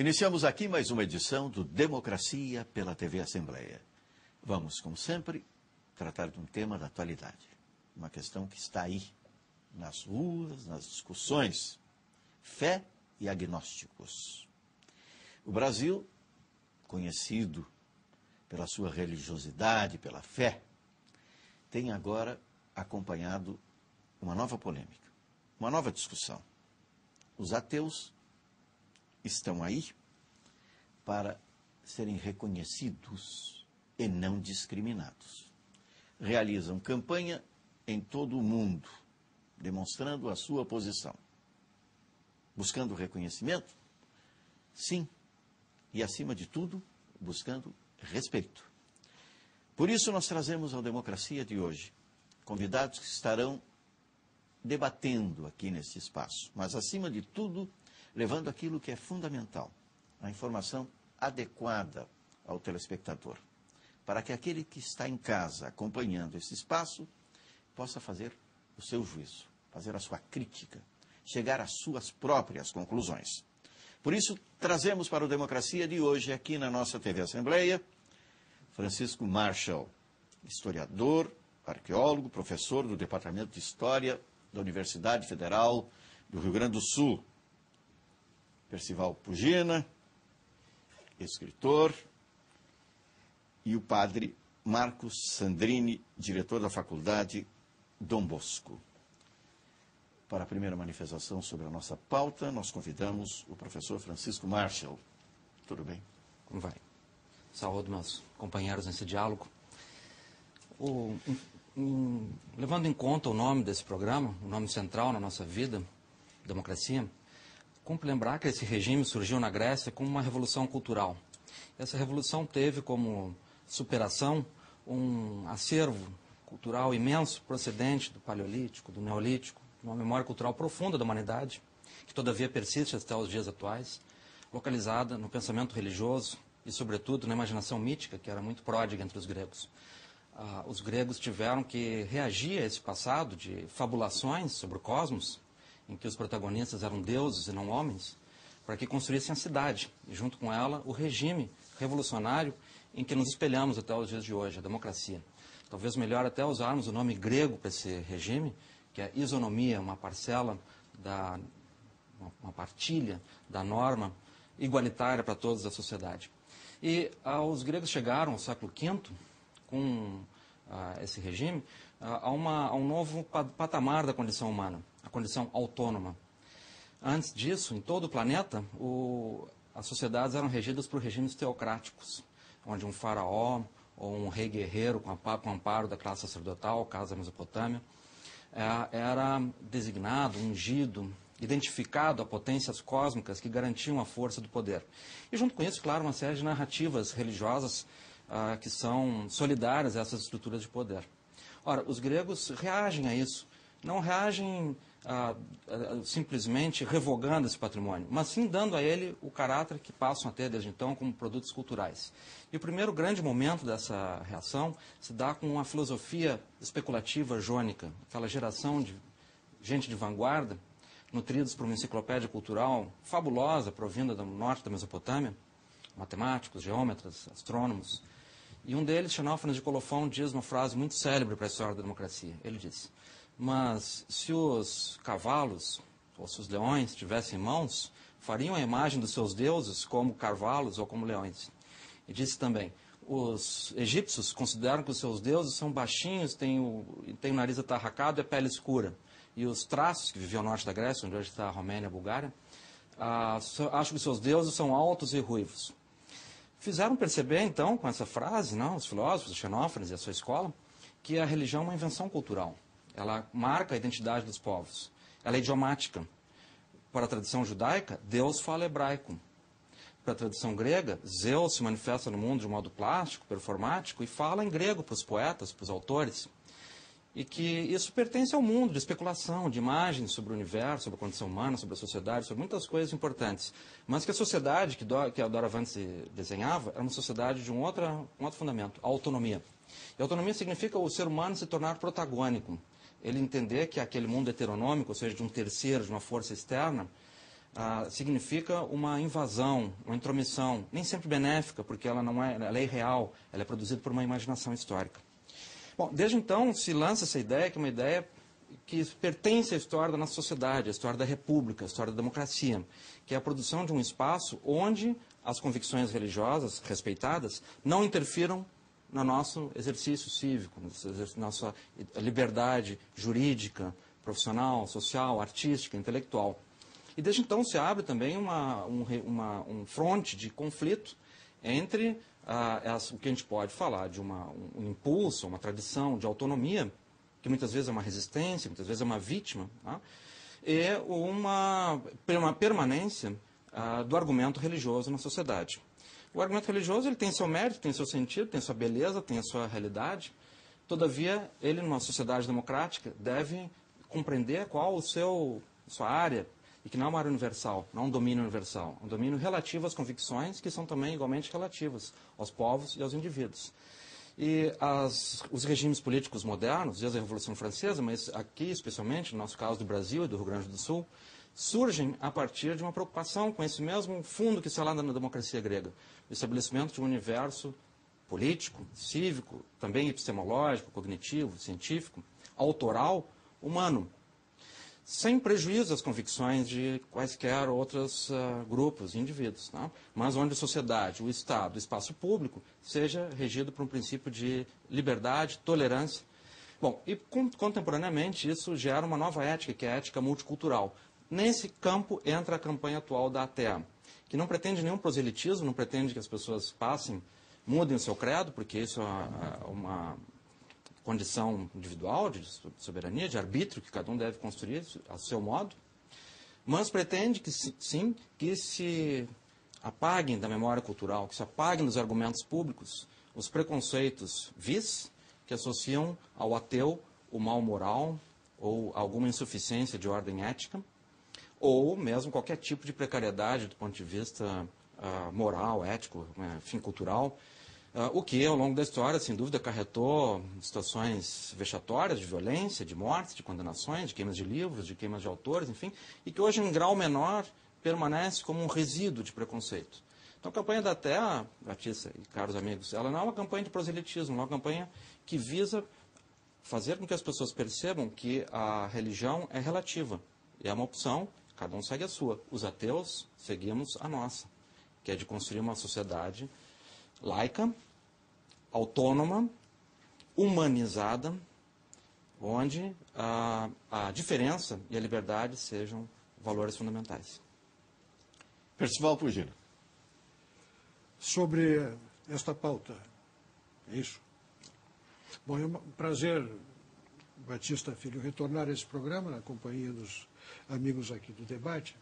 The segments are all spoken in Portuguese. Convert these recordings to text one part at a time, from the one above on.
Iniciamos aqui mais uma edição do Democracia pela TV Assembleia. Vamos, como sempre, tratar de um tema da atualidade. Uma questão que está aí, nas ruas, nas discussões. Fé e agnósticos. O Brasil, conhecido pela sua religiosidade, pela fé, tem agora acompanhado uma nova polêmica, uma nova discussão. Os ateus estão aí para serem reconhecidos e não discriminados. Realizam campanha em todo o mundo, demonstrando a sua posição. Buscando reconhecimento? Sim. E, acima de tudo, buscando respeito. Por isso, nós trazemos ao Democracia de hoje convidados que estarão debatendo aqui neste espaço, mas, acima de tudo, levando aquilo que é fundamental, a informação adequada ao telespectador, para que aquele que está em casa acompanhando esse espaço possa fazer o seu juízo, fazer a sua crítica, chegar às suas próprias conclusões. Por isso, trazemos para o Democracia de hoje, aqui na nossa TV Assembleia, Francisco Marshall, historiador, arqueólogo, professor do Departamento de História da Universidade Federal do Rio Grande do Sul. Percival Pugina, escritor, e o padre Marcos Sandrini, diretor da Faculdade Dom Bosco. Para a primeira manifestação sobre a nossa pauta, nós convidamos o professor Francisco Marshall. Tudo bem? Como vai? Saúdo meus companheiros nesse diálogo. Levando em conta o nome desse programa, o nome central na nossa vida, democracia, cumpre lembrar que esse regime surgiu na Grécia como uma revolução cultural. Essa revolução teve como superação um acervo cultural imenso procedente do Paleolítico, do Neolítico, uma memória cultural profunda da humanidade, que todavia persiste até os dias atuais, localizada no pensamento religioso e, sobretudo, na imaginação mítica, que era muito pródiga entre os gregos. Os gregos tiveram que reagir a esse passado de fabulações sobre o cosmos, em que os protagonistas eram deuses e não homens, para que construíssem a cidade, e junto com ela o regime revolucionário em que nos espelhamos até os dias de hoje, a democracia. Talvez melhor até usarmos o nome grego para esse regime, que é a isonomia, uma parcela, uma partilha da norma igualitária para todos da sociedade. E os gregos chegaram ao século V, com esse regime, a um novo patamar da condição humana, a condição autônoma. Antes disso, em todo o planeta, as sociedades eram regidas por regimes teocráticos, onde um faraó ou um rei guerreiro com amparo da classe sacerdotal, caso da Mesopotâmia, era designado, ungido, identificado a potências cósmicas que garantiam a força do poder. E junto com isso, claro, uma série de narrativas religiosas que são solidárias a essas estruturas de poder. Ora, os gregos reagem a isso, não reagem simplesmente revogando esse patrimônio, mas sim dando a ele o caráter que passam a ter desde então como produtos culturais. E o primeiro grande momento dessa reação se dá com a filosofia especulativa jônica, aquela geração de gente de vanguarda, nutridos por uma enciclopédia cultural fabulosa, provinda do norte da Mesopotâmia, matemáticos, geômetras, astrônomos. E um deles, Xenófanes de Colofão, diz uma frase muito célebre para a história da democracia. Ele diz: mas se os cavalos ou se os leões tivessem mãos, fariam a imagem dos seus deuses como cavalos ou como leões. E disse também: os egípcios consideram que os seus deuses são baixinhos, têm o nariz atarracado e a pele escura. E os traços, que viviam ao norte da Grécia, onde hoje está a Romênia e a Bulgária, acham que os seus deuses são altos e ruivos. Fizeram perceber, então, com essa frase, não, os filósofos, Xenófanes e a sua escola, que a religião é uma invenção cultural. Ela marca a identidade dos povos. Ela é idiomática. Para a tradição judaica, Deus fala hebraico. Para a tradição grega, Zeus se manifesta no mundo de modo plástico, performático, e fala em grego para os poetas, para os autores. E que isso pertence ao mundo de especulação, de imagens sobre o universo, sobre a condição humana, sobre a sociedade, sobre muitas coisas importantes. Mas que a sociedade que a Doravante desenhava era uma sociedade de um outro fundamento, a autonomia. E a autonomia significa o ser humano se tornar protagônico. Ele entender que aquele mundo heteronômico, ou seja, de um terceiro, de uma força externa, significa uma invasão, uma intromissão, nem sempre benéfica, porque ela não é, ela é irreal, ela é produzida por uma imaginação histórica. Bom, desde então se lança essa ideia, que é uma ideia que pertence à história da nossa sociedade, à história da república, à história da democracia, que é a produção de um espaço onde as convicções religiosas respeitadas não interfiram no nosso exercício cívico, na nossa liberdade jurídica, profissional, social, artística, intelectual. E desde então se abre também um fronte de conflito entre o que a gente pode falar de um impulso, uma tradição de autonomia, que muitas vezes é uma resistência, muitas vezes é uma vítima, tá? E uma permanência do argumento religioso na sociedade. O argumento religioso ele tem seu mérito, tem seu sentido, tem sua beleza, tem a sua realidade. Todavia, ele, numa sociedade democrática, deve compreender qual sua área, e que não é uma área universal, não é um domínio universal, é um domínio relativo às convicções, que são também igualmente relativas aos povos e aos indivíduos. E os regimes políticos modernos, desde a Revolução Francesa, mas aqui especialmente, no nosso caso do Brasil e do Rio Grande do Sul, surgem a partir de uma preocupação com esse mesmo fundo que está lá na democracia grega, o estabelecimento de um universo político, cívico, também epistemológico, cognitivo, científico, autoral, humano, sem prejuízo às convicções de quaisquer outros grupos, indivíduos, tá? Mas onde a sociedade, o Estado, o espaço público, seja regido por um princípio de liberdade, tolerância. Bom, e contemporaneamente isso gera uma nova ética, que é a ética multicultural. Nesse campo entra a campanha atual da ATEA, que não pretende nenhum proselitismo, não pretende que as pessoas mudem o seu credo, porque isso é uma condição individual, de soberania, de arbítrio, que cada um deve construir a seu modo, mas pretende que sim, que se apaguem da memória cultural, que se apaguem dos argumentos públicos os preconceitos vis que associam ao ateu o mal moral ou alguma insuficiência de ordem ética, ou mesmo qualquer tipo de precariedade do ponto de vista moral, ético, enfim, cultural, o que, ao longo da história, sem dúvida, acarretou situações vexatórias de violência, de mortes, de condenações, de queimas de livros, de queimas de autores, enfim, e que hoje, em grau menor, permanece como um resíduo de preconceito. Então, a campanha da Terra, Batista e caros amigos, ela não é uma campanha de proselitismo, é uma campanha que visa fazer com que as pessoas percebam que a religião é relativa, e é uma opção, cada um segue a sua. Os ateus seguimos a nossa, que é de construir uma sociedade laica, autônoma, humanizada, onde a diferença e a liberdade sejam valores fundamentais. Percival Pugino. Sobre esta pauta, é isso? Bom, é um prazer, Batista Filho, retornar a esse programa na companhia dos amigos aqui do debate,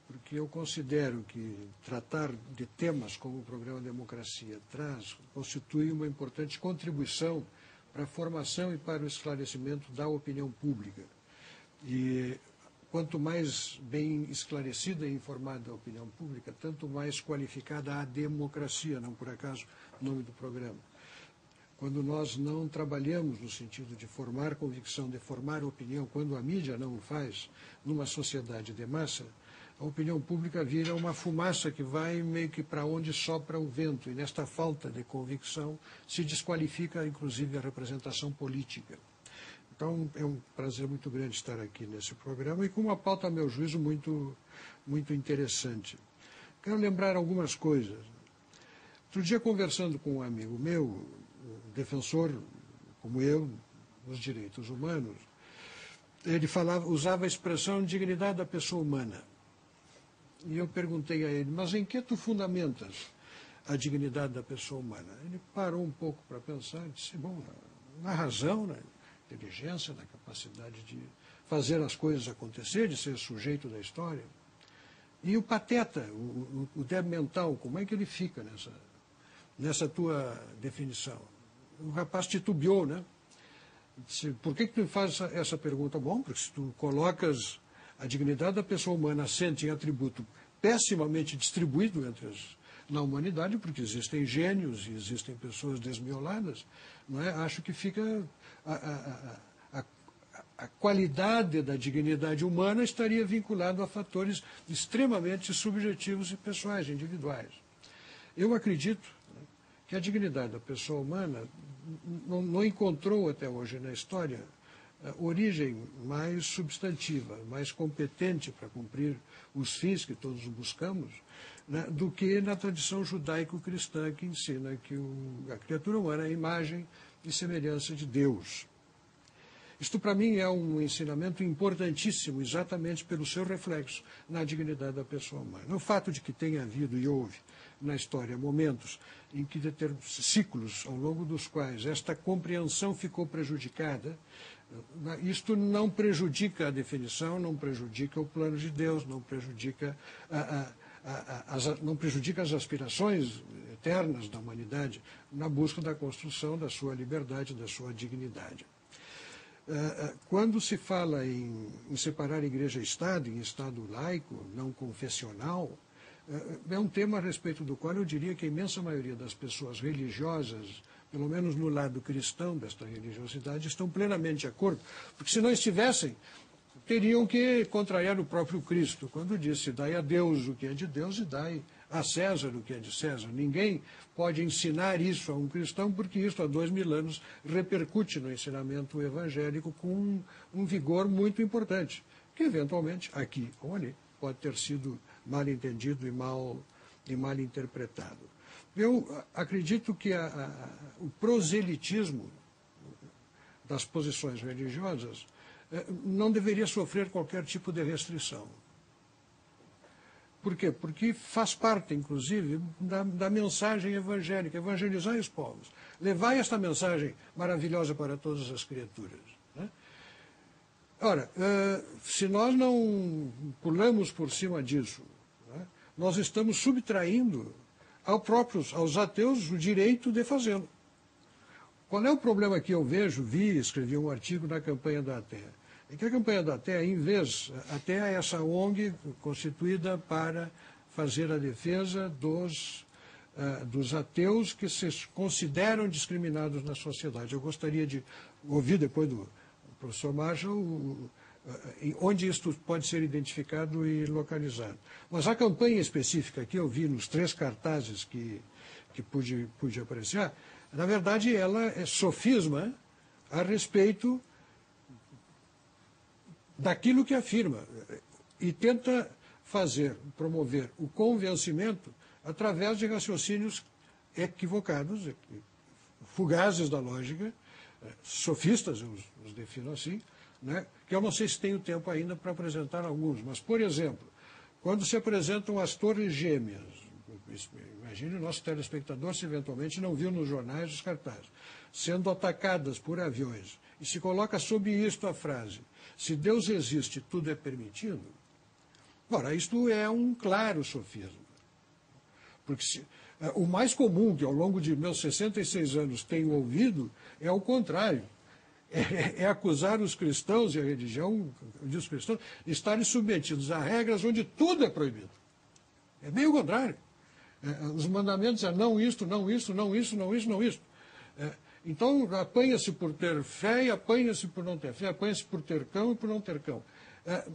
porque eu considero que tratar de temas como o programa Democracia traz, constitui uma importante contribuição para a formação e para o esclarecimento da opinião pública. E quanto mais bem esclarecida e informada a opinião pública, tanto mais qualificada a democracia, não por acaso o nome do programa. Quando nós não trabalhamos no sentido de formar convicção, de formar opinião, quando a mídia não o faz, numa sociedade de massa, a opinião pública vira uma fumaça que vai meio que para onde sopra o vento. E nesta falta de convicção se desqualifica, inclusive, a representação política. Então, é um prazer muito grande estar aqui nesse programa e com uma pauta, a meu juízo, muito interessante. Quero lembrar algumas coisas. Outro dia, conversando com um amigo meu, um defensor, como eu, dos direitos humanos, ele usava a expressão dignidade da pessoa humana. E eu perguntei a ele, mas em que tu fundamentas a dignidade da pessoa humana? Ele parou um pouco para pensar e disse, bom, na razão, na inteligência, na capacidade de fazer as coisas acontecer, de ser sujeito da história. E o pateta, o débil mental, como é que ele fica nessa tua definição? O rapaz titubeou, né? Disse, por que tu me faz essa pergunta? Bom, porque se tu colocas a dignidade da pessoa humana assente em atributo pessimamente distribuído na humanidade, porque existem gênios e existem pessoas desmioladas, não é? Acho que fica a qualidade da dignidade humana estaria vinculado a fatores extremamente subjetivos e pessoais, individuais. Eu acredito que a dignidade da pessoa humana não encontrou até hoje na história origem mais substantiva, mais competente para cumprir os fins que todos buscamos, né, do que na tradição judaico-cristã que ensina que a criatura humana é a imagem e semelhança de Deus. Isto, para mim, é um ensinamento importantíssimo, exatamente pelo seu reflexo na dignidade da pessoa humana. O fato de que tenha havido e houve na história momentos em que ciclos ao longo dos quais esta compreensão ficou prejudicada, isto não prejudica a definição, não prejudica o plano de Deus, não prejudica as aspirações eternas da humanidade na busca da construção da sua liberdade, da sua dignidade. Quando se fala em separar igreja e Estado, em Estado laico, não confessional, é um tema a respeito do qual eu diria que a imensa maioria das pessoas religiosas, pelo menos no lado cristão desta religiosidade, estão plenamente de acordo, porque se não estivessem, teriam que contrariar o próprio Cristo, quando disse, dai a Deus o que é de Deus e dai a César o que é de César. Ninguém pode ensinar isso a um cristão, porque isso há 2000 anos repercute no ensinamento evangélico com um vigor muito importante, que eventualmente, aqui ou ali, pode ter sido mal entendido e mal interpretado. Eu acredito que o proselitismo das posições religiosas não deveria sofrer qualquer tipo de restrição. Por quê? Porque faz parte, inclusive, da mensagem evangélica, evangelizar os povos, levar esta mensagem maravilhosa para todas as criaturas. Né? Ora, se nós não pulamos por cima disso, né, nós estamos subtraindo aos ateus o direito de fazê-lo. Qual é o problema que eu escrevi um artigo na campanha da Atea? É que a campanha da Atea, em vez, a Atea é essa ONG constituída para fazer a defesa dos ateus que se consideram discriminados na sociedade. Eu gostaria de ouvir depois do professor Marshall onde isto pode ser identificado e localizado. Mas a campanha específica que eu vi nos 3 cartazes que pude apreciar, na verdade ela é sofisma a respeito daquilo que afirma e tenta promover o convencimento através de raciocínios equivocados, fugazes da lógica, sofistas, eu os defino assim, né, que eu não sei se tenho tempo ainda para apresentar alguns, mas, por exemplo, quando se apresentam as torres gêmeas, imagine o nosso telespectador se eventualmente não viu nos jornais os cartazes, sendo atacadas por aviões, e se coloca sob isto a frase, se Deus existe, tudo é permitido. Ora, isto é um claro sofisma. Porque o mais comum que ao longo de meus 66 anos tenho ouvido é o contrário. É acusar os cristãos e a religião dos cristãos de estarem submetidos a regras onde tudo é proibido. É bem o contrário. Os mandamentos é não isto, não isso, não isso, não isso, não isso. Então, apanha-se por ter fé e apanha-se por não ter fé, apanha-se por ter cão e por não ter cão.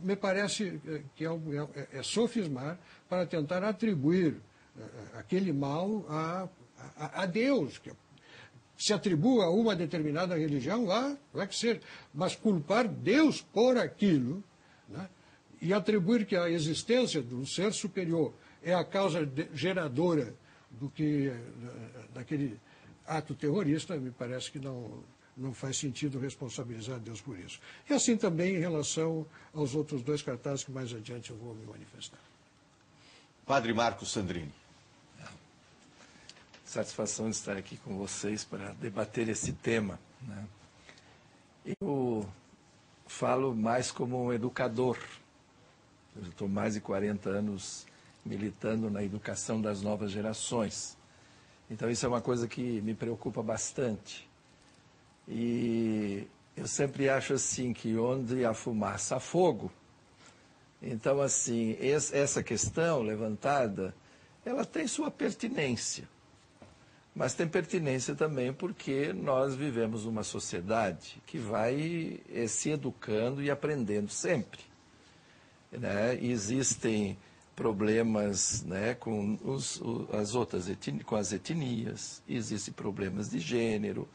Me parece que é sofismar para tentar atribuir aquele mal a Deus, que se atribua a uma determinada religião, vai que ser, mas culpar Deus por aquilo, né, e atribuir que a existência de um ser superior é a causa geradora daquele ato terrorista, me parece que não faz sentido responsabilizar Deus por isso. E assim também em relação aos outros 2 cartazes que mais adiante eu vou me manifestar. Padre Marcos Sandrini. Satisfação de estar aqui com vocês para debater esse tema, né? Eu falo mais como um educador. Eu estou mais de 40 anos militando na educação das novas gerações. Então isso é uma coisa que me preocupa bastante. E eu sempre acho assim que onde há fumaça há fogo. Então assim, essa questão levantada, ela tem sua pertinência. mas tem pertinência também porque nós vivemos uma sociedade que vai se educando e aprendendo sempre, né? Existem problemas, né, com com as etnias, existem problemas de gênero,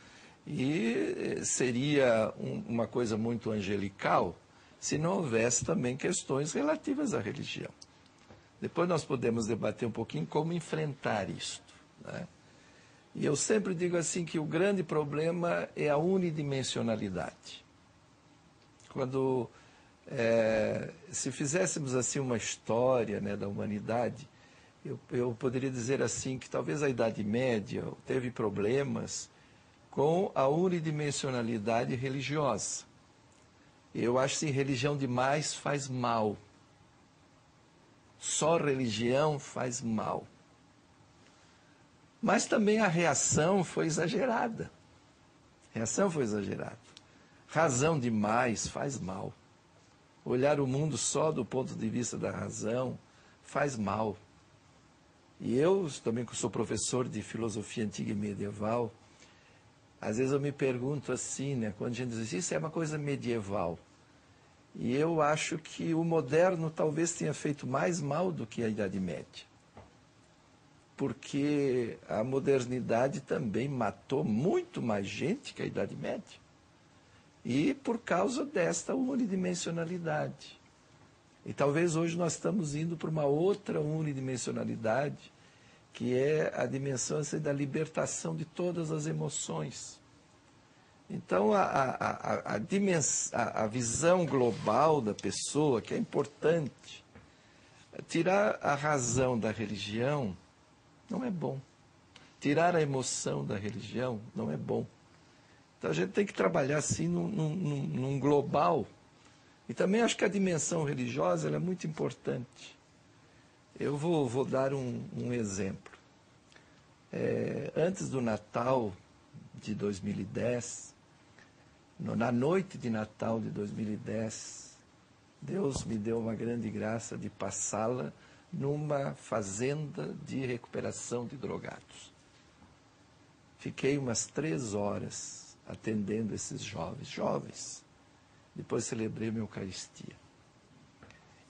e seria uma coisa muito angelical se não houvesse também questões relativas à religião. Depois nós podemos debater um pouquinho como enfrentar isto, né? E eu sempre digo assim que o grande problema é a unidimensionalidade. Quando, se fizéssemos assim uma história, né, da humanidade, eu poderia dizer assim que talvez a Idade Média teve problemas com a unidimensionalidade religiosa. Eu acho que religião demais faz mal. Só religião faz mal. Mas também a reação foi exagerada. Razão demais faz mal. Olhar o mundo só do ponto de vista da razão faz mal. E eu também sou professor de filosofia antiga e medieval. Às vezes eu me pergunto assim, né, quando a gente diz isso é uma coisa medieval. E eu acho que o moderno talvez tenha feito mais mal do que a Idade Média. Porque a modernidade também matou muito mais gente que a Idade Média. E por causa desta unidimensionalidade. E talvez hoje nós estamos indo para uma outra unidimensionalidade, que é a dimensão da libertação de todas as emoções. Então, a visão global da pessoa, que é importante, tirar a razão da religião não é bom. Tirar a emoção da religião não é bom. Então, a gente tem que trabalhar assim num global. E também acho que a dimensão religiosa ela é muito importante. Eu vou dar um exemplo. Antes do Natal de 2010, na noite de Natal de 2010, Deus me deu uma grande graça de passá-la numa fazenda de recuperação de drogados. Fiquei umas 3 horas atendendo esses jovens. Depois celebrei minha Eucaristia.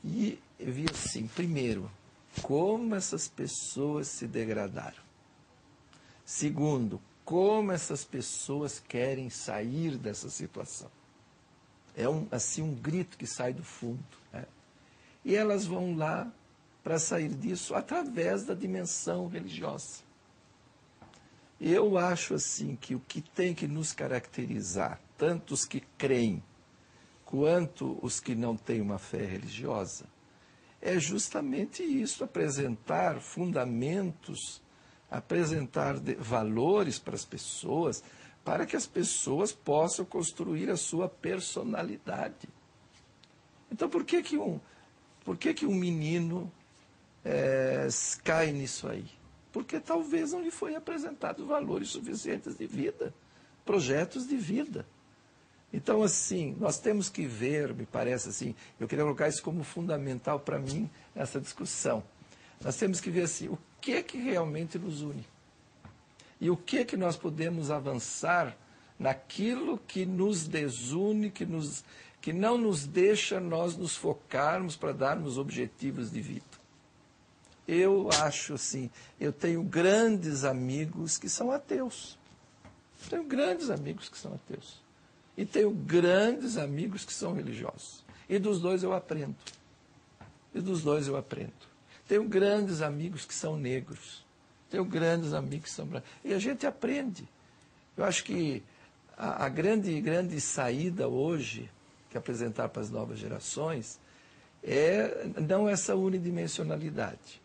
E eu vi assim, primeiro, como essas pessoas se degradaram. Segundo, como essas pessoas querem sair dessa situação. É um grito que sai do fundo, né? E elas vão lá para sair disso através da dimensão religiosa. Eu acho assim que o que tem que nos caracterizar, tanto os que creem quanto os que não têm uma fé religiosa, é justamente isso, apresentar fundamentos, apresentar valores para as pessoas, para que as pessoas possam construir a sua personalidade. Então, por que um menino cai nisso aí? Porque talvez não lhe foi apresentado valores suficientes de vida, projetos de vida. Então, assim, nós temos que ver, me parece assim, eu queria colocar isso como fundamental para mim nessa discussão. Nós temos que ver assim, o que realmente nos une? E o que nós podemos avançar naquilo que nos desune, que não nos deixa nós nos focarmos para darmos objetivos de vida. Eu acho assim, eu tenho grandes amigos que são ateus. E tenho grandes amigos que são religiosos. E dos dois eu aprendo. Tenho grandes amigos que são negros. Tenho grandes amigos que são brancos. E a gente aprende. Eu acho que a grande saída hoje, que apresentar para as novas gerações, é não essa unidimensionalidade.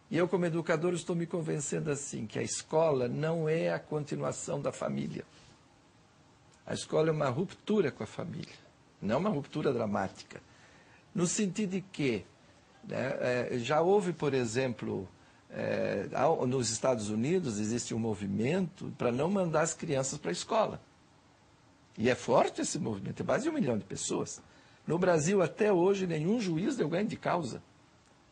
E eu, como educador, estou me convencendo assim, que a escola não é a continuação da família. A escola é uma ruptura com a família, não uma ruptura dramática. No sentido de que, né, já houve, por exemplo, nos Estados Unidos, existe um movimento para não mandar as crianças para a escola. E é forte esse movimento, é mais de 1 milhão de pessoas. No Brasil, até hoje, nenhum juiz deu ganho de causa.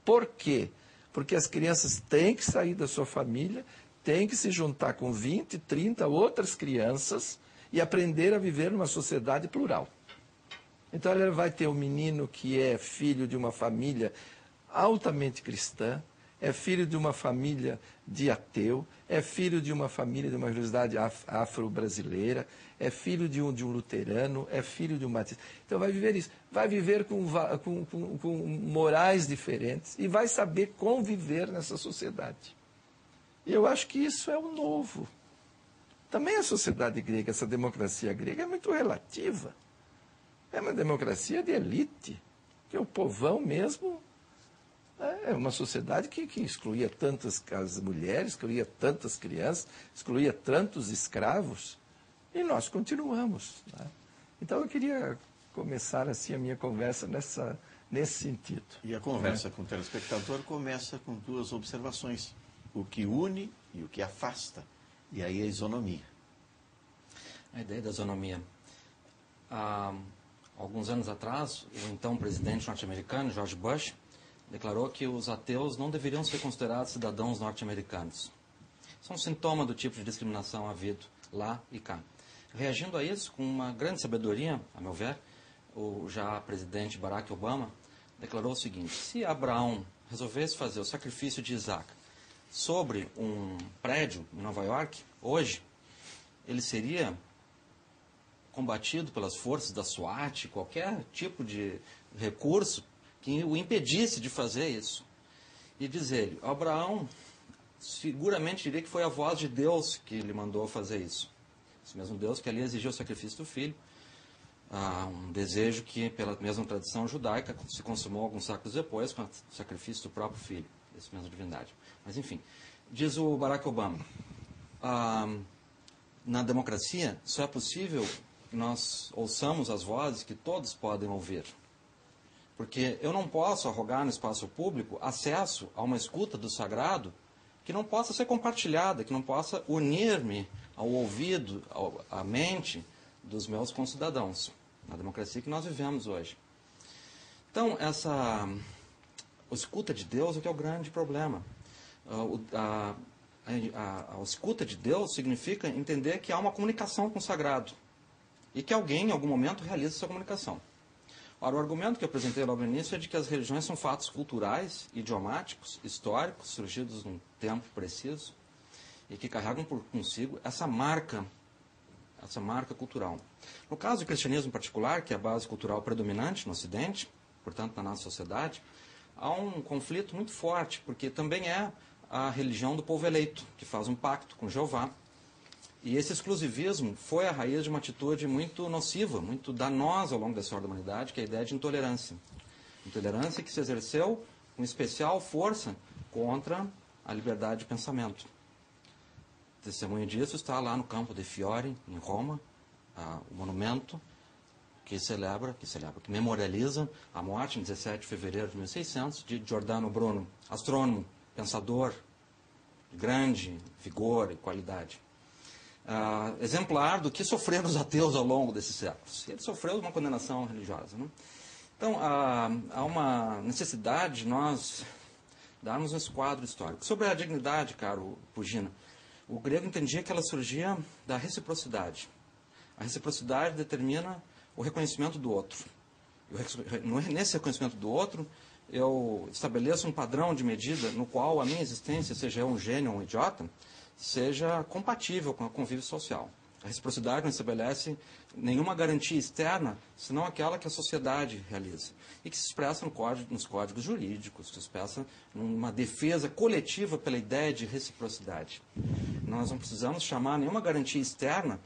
Por quê? Porque as crianças têm que sair da sua família, tem que se juntar com 20, 30 outras crianças e aprender a viver numa sociedade plural. Então ele vai ter um menino que é filho de uma família altamente cristã, é filho de uma família de ateu, é filho de uma família de uma religiosidade afro-brasileira, é filho de um luterano, é filho de um batista. Então vai viver isso. Vai viver com morais diferentes e vai saber conviver nessa sociedade. E eu acho que isso é o novo. Também a sociedade grega, essa democracia grega é muito relativa. É uma democracia de elite, que o povão mesmo é uma sociedade que excluía tantas as mulheres, excluía tantas crianças, excluía tantos escravos, e nós continuamos. Né? Então eu queria começar assim a minha conversa nesse sentido. E a conversa com o telespectador começa com duas observações: o que une e o que afasta, e aí a isonomia. A ideia da isonomia. Há alguns anos atrás, o então presidente norte-americano, George Bush, declarou que os ateus não deveriam ser considerados cidadãos norte-americanos. Isso é um sintoma do tipo de discriminação havido lá e cá. Reagindo a isso, com uma grande sabedoria, a meu ver, o já presidente Barack Obama declarou o seguinte: se Abraão resolvesse fazer o sacrifício de Isaac sobre um prédio em Nova York, hoje, ele seria combatido pelas forças da SWAT, qualquer tipo de recurso que o impedisse de fazer isso. E diz ele, Abraão seguramente diria que foi a voz de Deus que lhe mandou fazer isso. Esse mesmo Deus que ali exigiu o sacrifício do filho, um desejo que, pela mesma tradição judaica, se consumou alguns séculos depois com o sacrifício do próprio filho, essa mesma divindade. Mas, enfim, diz o Barack Obama, na democracia só é possível que nós ouçamos as vozes que todos podem ouvir. Porque eu não posso arrogar no espaço público acesso a uma escuta do sagrado que não possa ser compartilhada, que não possa unir-me ao ouvido, à mente dos meus concidadãos, na democracia que nós vivemos hoje. Então, essa escuta de Deus é que é o grande problema. A escuta de Deus significa entender que há uma comunicação com o sagrado e que alguém, em algum momento, realiza essa comunicação. Ora, o argumento que eu apresentei logo no início é de que as religiões são fatos culturais, idiomáticos, históricos, surgidos num tempo preciso e que carregam por consigo essa marca cultural. No caso do cristianismo em particular, que é a base cultural predominante no Ocidente, portanto, na nossa sociedade, há um conflito muito forte, porque também é a religião do povo eleito, que faz um pacto com Jeová. E esse exclusivismo foi a raiz de uma atitude muito nociva, muito danosa ao longo da história da humanidade, que é a ideia de intolerância. Intolerância que se exerceu com especial força contra a liberdade de pensamento. Testemunho disso está lá no Campo de Fiore, em Roma, o monumento que memorializa a morte, em 17 de fevereiro de 1600, de Giordano Bruno, astrônomo, pensador de grande vigor e qualidade. Exemplar do que sofreram os ateus ao longo desses séculos. Ele sofreu uma condenação religiosa. Né? Então, há uma necessidade de nós darmos esse quadro histórico. Sobre a dignidade, caro Pugina, o grego entendia que ela surgia da reciprocidade. A reciprocidade determina o reconhecimento do outro. Nesse reconhecimento do outro, eu estabeleço um padrão de medida no qual a minha existência, seja eu um gênio ou um idiota, seja compatível com o convívio social. A reciprocidade não estabelece nenhuma garantia externa, senão aquela que a sociedade realiza. E que se expressa nos códigos jurídicos, se expressa numa defesa coletiva pela ideia de reciprocidade. Nós não precisamos chamar nenhuma garantia externa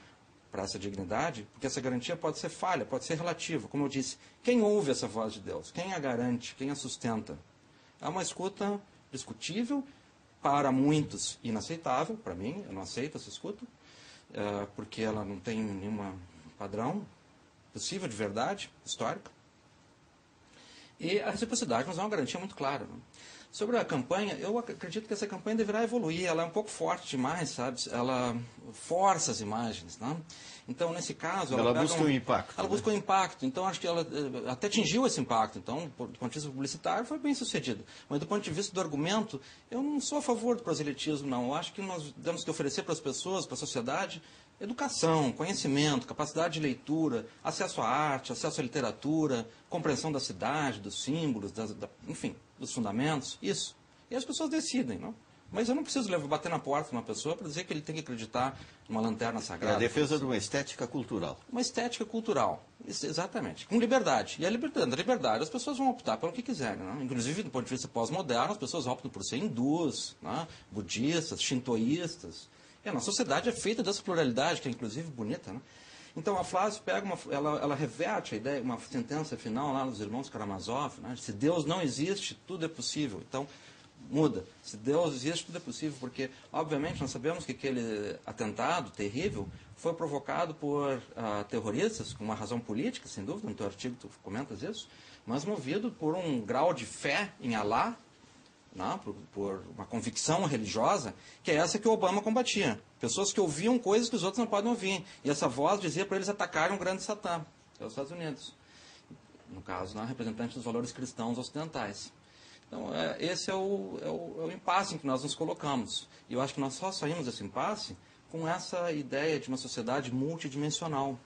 para essa dignidade, porque essa garantia pode ser falha, pode ser relativa. Como eu disse, quem ouve essa voz de Deus? Quem a garante? Quem a sustenta? É uma escuta discutível, para muitos inaceitável, para mim, eu não aceito essa escuta, porque ela não tem nenhum padrão possível de verdade histórica. E a reciprocidade nos é uma garantia muito clara. Né? Sobre a campanha, eu acredito que essa campanha deverá evoluir. Ela é um pouco forte demais, sabe? Ela força as imagens, né? Então, nesse caso... Ela busca um impacto. Ela busca um impacto. Então, acho que ela até atingiu esse impacto. Então, do ponto de vista publicitário, foi bem sucedido. Mas, do ponto de vista do argumento, eu não sou a favor do proselitismo, não. Eu acho que nós temos que oferecer para as pessoas, para a sociedade, educação, conhecimento, capacidade de leitura, acesso à arte, acesso à literatura, compreensão da cidade, dos símbolos, enfim, dos fundamentos, isso. E as pessoas decidem, não? Mas eu não preciso bater na porta de uma pessoa para dizer que ele tem que acreditar numa lanterna sagrada. É a defesa de uma estética cultural. Uma estética cultural, exatamente. Com liberdade. E a liberdade, as pessoas vão optar pelo que quiserem. Não? Inclusive, do ponto de vista pós-moderno, as pessoas optam por ser hindus, não? Budistas, shintoístas. E a nossa sociedade é feita dessa pluralidade, que é inclusive bonita. Não? Então, a Flácio pega ela reverte a ideia, uma sentença final lá dos irmãos Karamazov, né? Se Deus não existe, tudo é possível. Então, muda. Se Deus existe, tudo é possível, porque, obviamente, nós sabemos que aquele atentado terrível foi provocado por terroristas, com uma razão política, sem dúvida, no teu artigo tu comentas isso, mas movido por um grau de fé em Alá, não, por uma convicção religiosa, que é essa que o Obama combatia. Pessoas que ouviam coisas que os outros não podem ouvir. E essa voz dizia para eles atacarem um grande Satã, que é os Estados Unidos. No caso, representante dos valores cristãos ocidentais. Então, esse é o impasse em que nós nos colocamos. E eu acho que nós só saímos desse impasse com essa ideia de uma sociedade multidimensional.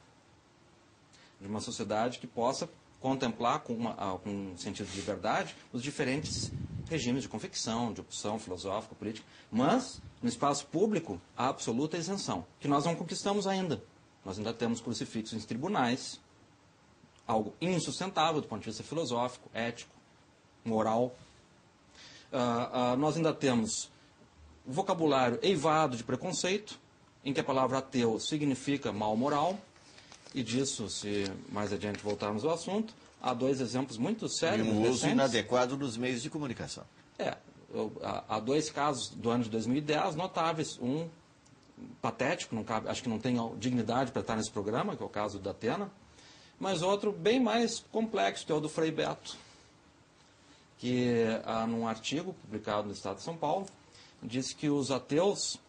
De uma sociedade que possa contemplar com um sentido de liberdade os diferentes regimes de convicção, de opção filosófica, política, mas no espaço público a absoluta isenção, que nós não conquistamos ainda. Nós ainda temos crucifixos em tribunais, algo insustentável do ponto de vista filosófico, ético, moral. Nós ainda temos vocabulário eivado de preconceito, em que a palavra ateu significa mal moral, e disso, se mais adiante voltarmos ao assunto, há dois exemplos muito sérios. E um uso inadequado dos meios de comunicação. Há dois casos do ano de 2010 notáveis. Um patético, não cabe, acho que não tem dignidade para estar nesse programa, que é o caso da Atena, mas outro bem mais complexo, que é o do Frei Beto, que num artigo publicado no Estado de São Paulo, disse que os ateus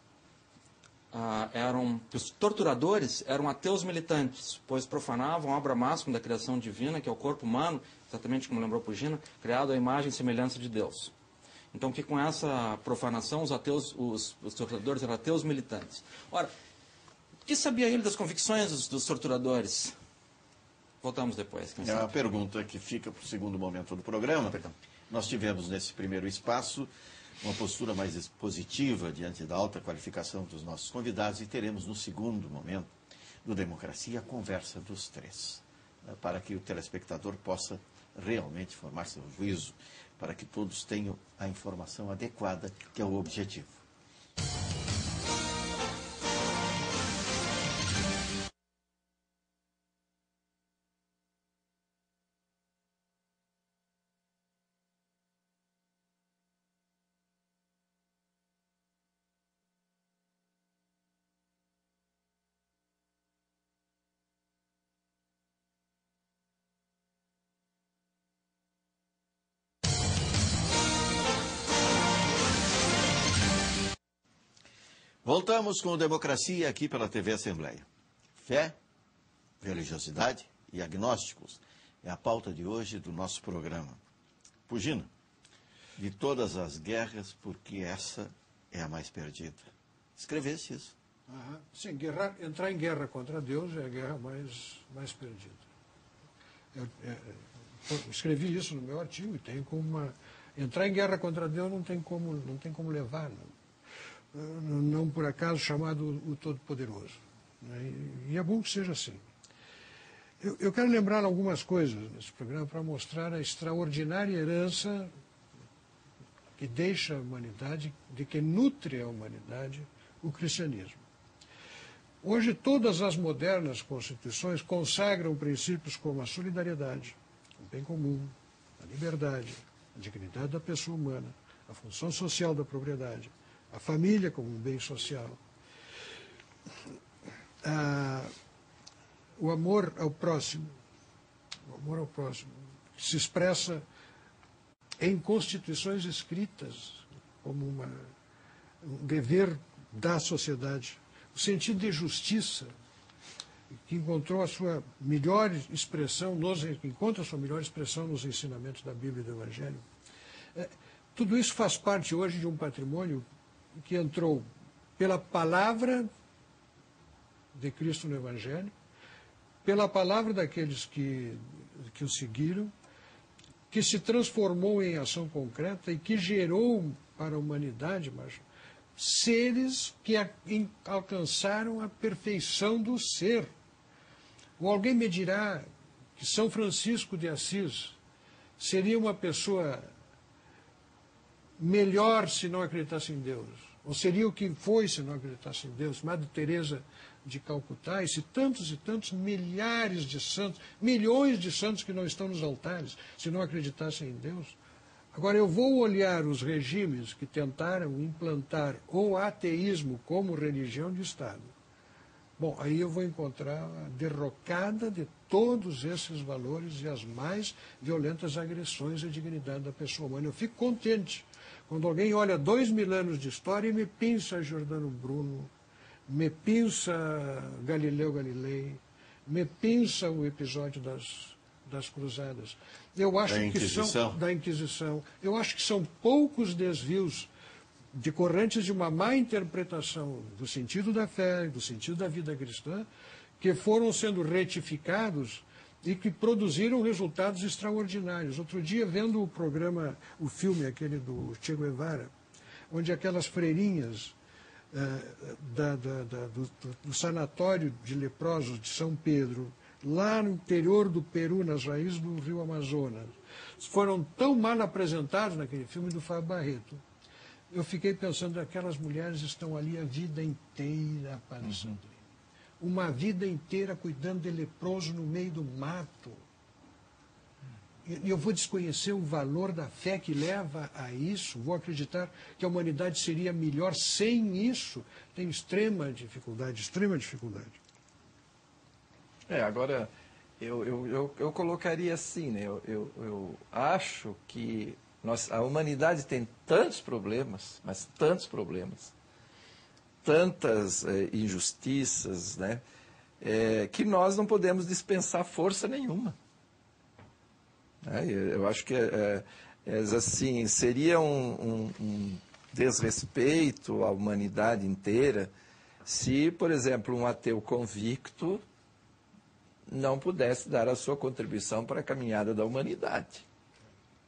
que os torturadores eram ateus militantes, pois profanavam a obra máxima da criação divina, que é o corpo humano, exatamente como lembrou Pugina, criado à imagem e semelhança de Deus. Então, que com essa profanação, os torturadores eram ateus militantes. Ora, o que sabia ele das convicções dos torturadores? Voltamos depois. É uma pergunta que fica para o segundo momento do programa. Perdão. Nós tivemos nesse primeiro espaço uma postura mais positiva diante da alta qualificação dos nossos convidados e teremos no segundo momento do Democracia a conversa dos três, para que o telespectador possa realmente formar seu juízo, para que todos tenham a informação adequada, que é o objetivo. Voltamos com Democracia aqui pela TV Assembleia. Fé, religiosidade e agnósticos é a pauta de hoje do nosso programa. Pugina, de todas as guerras, porque essa é a mais perdida. Escrevesse isso. Sim, entrar em guerra contra Deus é a guerra mais perdida. Eu escrevi isso no meu artigo e tem como entrar em guerra contra Deus não tem como levar. Não por acaso chamado o Todo-Poderoso. E é bom que seja assim. Eu quero lembrar algumas coisas nesse programa para mostrar a extraordinária herança que deixa a humanidade, de que nutre a humanidade, o cristianismo. Hoje, todas as modernas constituições consagram princípios como a solidariedade, o bem comum, a liberdade, a dignidade da pessoa humana, a função social da propriedade, a família como um bem social, o amor ao próximo, se expressa em constituições escritas como um dever da sociedade. O sentido de justiça, que encontrou a sua melhor expressão, encontra a sua melhor expressão nos ensinamentos da Bíblia e do Evangelho. Tudo isso faz parte hoje de um patrimônio que entrou pela palavra de Cristo no Evangelho, pela palavra daqueles que o seguiram, que se transformou em ação concreta e que gerou para a humanidade, mas seres que alcançaram a perfeição do ser. Ou alguém me dirá que São Francisco de Assis seria uma pessoa melhor se não acreditasse em Deus, ou seria o que foi se não acreditasse em Deus. Madre Teresa de Calcutá, e tantos milhares de santos, milhões de santos que não estão nos altares, se não acreditassem em Deus. Agora, eu vou olhar os regimes que tentaram implantar o ateísmo como religião de Estado. Bom, aí eu vou encontrar a derrocada de todos esses valores e as mais violentas agressões à dignidade da pessoa humana. Eu fico contente quando alguém olha 2000 anos de história e me pinça Giordano Bruno, me pinça Galileu Galilei, me pinça o episódio das cruzadas. Eu acho da Inquisição. Eu acho que são poucos desvios decorrentes de uma má interpretação do sentido da fé, do sentido da vida cristã, que foram sendo retificados e que produziram resultados extraordinários. Outro dia, vendo o filme aquele do Che Guevara, onde aquelas freirinhas do sanatório de leprosos de São Pedro, lá no interior do Peru, nas raízes do rio Amazonas, foram tão mal apresentados naquele filme do Fábio Barreto. Eu fiquei pensando, aquelas mulheres estão ali a vida inteira, Padre Sandrine. Uma vida inteira cuidando de leproso no meio do mato. E eu vou desconhecer o valor da fé que leva a isso, vou acreditar que a humanidade seria melhor sem isso. Tenho extrema dificuldade, extrema dificuldade. Agora, eu colocaria assim, né? Eu acho que a humanidade tem tantos problemas, mas tantos problemas, tantas injustiças, né? Que nós não podemos dispensar força nenhuma. Eu acho que assim, seria um desrespeito à humanidade inteira se, por exemplo, um ateu convicto não pudesse dar a sua contribuição para a caminhada da humanidade.